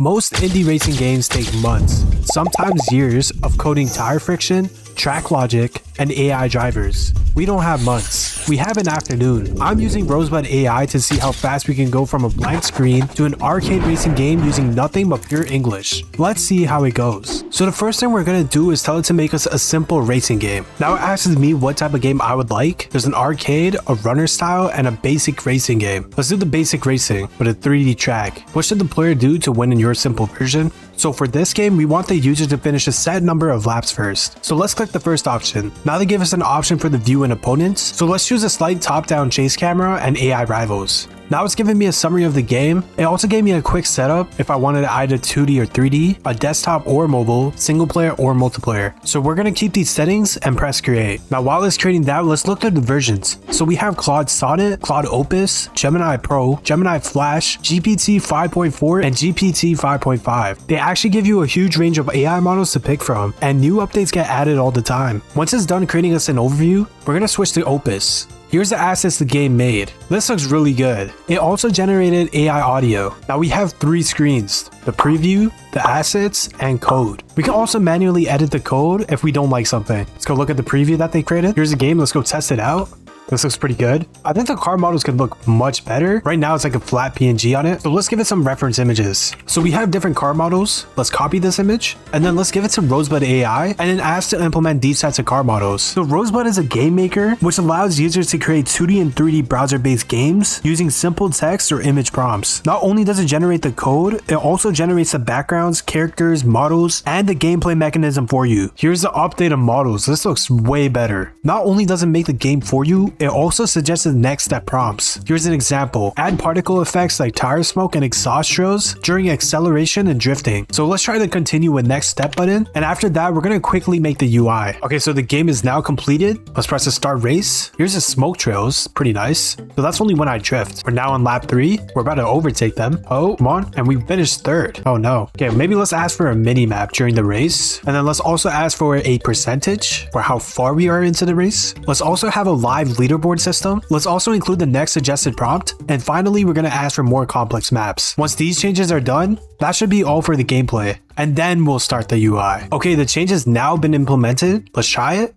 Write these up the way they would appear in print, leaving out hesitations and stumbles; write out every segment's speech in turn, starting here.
Most indie racing games take months, sometimes years of coding tire friction, track logic, and AI drivers. We don't have months. We have an afternoon. I'm using Rosebud AI to see how fast we can go from a blank screen to an arcade racing game using nothing but pure English. Let's see how it goes. So the first thing we're gonna do is tell it to make us a simple racing game. Now it asks me what type of game I would like. There's an arcade, a runner style, and a basic racing game. Let's do the basic racing with a 3D track. What should the player do to win in your simple version? So for this game, we want the user to finish a set number of laps first. So let's click the first option. Now they give us an option for the view and opponents. So let's choose a slight top-down chase camera and AI rivals. Now it's giving me a summary of the game. It also gave me a quick setup if I wanted either 2D or 3D, a desktop or mobile, single player or multiplayer. So we're gonna keep these settings and press create. Now while it's creating that, let's look at the versions. So we have Claude Sonnet, Claude Opus, Gemini Pro, Gemini Flash, GPT 5.4, and GPT 5.5. They actually give you a huge range of AI models to pick from, and new updates get added all the time. Once it's done creating us an overview, we're gonna switch to Opus. Here's the assets the game made. This looks really good. It also generated AI audio. Now we have 3 screens: the preview, the assets, and code. We can also manually edit the code if we don't like something. Let's go look at the preview that they created. Here's the game, let's go test it out. This looks pretty good. I think the car models could look much better. Right now it's like a flat PNG on it. So let's give it some reference images. So we have different car models. Let's copy this image and then let's give it to Rosebud AI and then ask to implement these sets of car models. So Rosebud is a game maker which allows users to create 2D and 3D browser-based games using simple text or image prompts. Not only does it generate the code, it also generates the backgrounds, characters, models, and the gameplay mechanism for you. Here's the update of models. This looks way better. Not only does it make the game for you, it also suggests the next step prompts. Here's an example. Add particle effects like tire smoke and exhaust trails during acceleration and drifting. So let's try to continue with next step button. And after that, we're going to quickly make the UI. Okay, so the game is now completed. Let's press the start race. Here's the smoke trails. Pretty nice. So that's only when I drift. We're now on lap 3. We're about to overtake them. Oh, come on. And we finished 3rd. Oh no. Okay, maybe let's ask for a mini map during the race. And then let's also ask for a percentage for how far we are into the race. Let's also have a live leaderboard system. Let's also include the next suggested prompt. And finally, we're going to ask for more complex maps. Once these changes are done, that should be all for the gameplay. And then we'll start the UI. Okay, the change has now been implemented. Let's try it.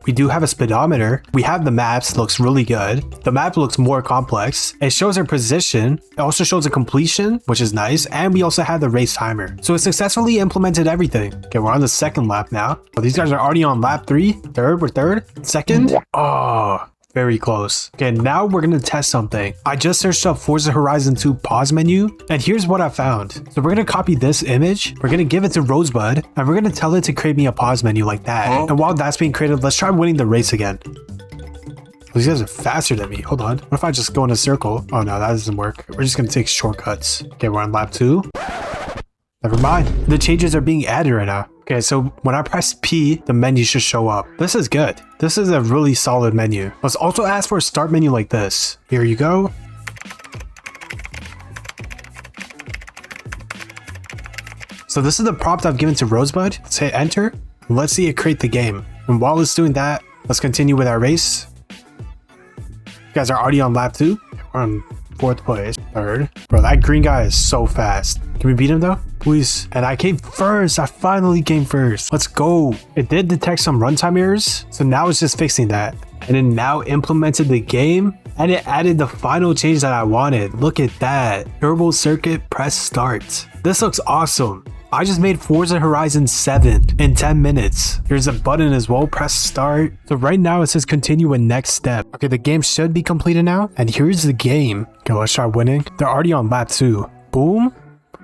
We do have a speedometer. We have the maps, looks really good. The map looks more complex. It shows our position. It also shows a completion, which is nice. And we also have the race timer. So it successfully implemented everything. Okay, we're on the 2nd lap now. Oh, these guys are already on lap 3. 3rd, we're 3rd. 2nd. Oh, very close. Okay, now we're gonna test something. I just searched up Forza Horizon 2 pause menu, and here's what I found. So we're gonna copy this image, we're gonna give it to Rosebud, and we're gonna tell it to create me a pause menu like that. And while that's being created, let's try winning the race again. These guys are faster than me. Hold on. What if I just go in a circle? Oh no, that doesn't work. We're just gonna take shortcuts. Okay, we're on lap 2. Never mind. The changes are being added right now. Okay, so when I press P, the menu should show up. This is good. This is a really solid menu. Let's also ask for a start menu like this. Here you go. So this is the prompt I've given to Rosebud. Let's hit enter. Let's see it create the game. And while it's doing that, let's continue with our race. You guys are already on lap 2. We're on 4th place. 3rd. Bro, that green guy is so fast. Can we beat him though? Please. And I came first. I finally came first. Let's go. It did detect some runtime errors. So now it's just fixing that. And it now implemented the game. And it added the final change that I wanted. Look at that. Turbo circuit, press start. This looks awesome. I just made Forza Horizon 7 in 10 minutes. Here's a button as well, press start. So right now it says continue with next step. Okay, the game should be completed now. And here's the game. Okay, let's try winning. They're already on lap 2. Boom.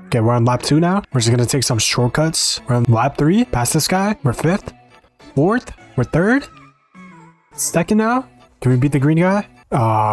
Okay, we're on lap 2 now. We're just gonna take some shortcuts. We're on lap 3, past this guy. We're 5th, 4th, we're 3rd, 2nd now. Can we beat the green guy?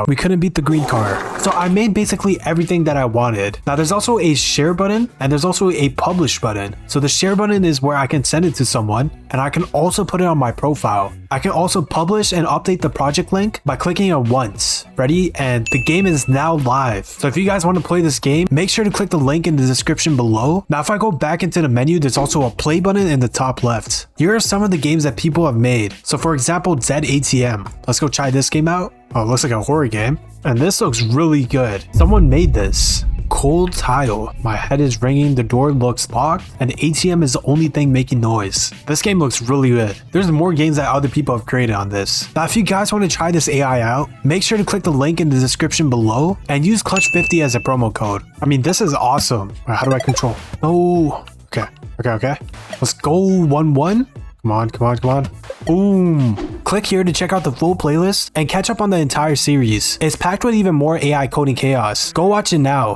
We couldn't beat the green car. So I made basically everything that I wanted. Now there's also a share button and there's also a publish button. So the share button is where I can send it to someone and I can also put it on my profile. I can also publish and update the project link by clicking it once. Ready? And the game is now live. So if you guys want to play this game, make sure to click the link in the description below. Now if I go back into the menu, there's also a play button in the top left. Here are some of the games that people have made. So for example, Dead ATM. Let's go try this game out. Oh, it looks like a horror game. And this looks really good. Someone made this. Cold tile. My head is ringing, the door looks locked, and ATM is the only thing making noise. This game looks really good. There's more games that other people have created on this. Now, if you guys want to try this AI out, make sure to click the link in the description below and use Clutch50 as a promo code. I mean, this is awesome. All right, how do I control? Oh, okay. Let's go 1-1. Come on. Boom. Click here to check out the full playlist and catch up on the entire series. It's packed with even more AI coding chaos. Go watch it now.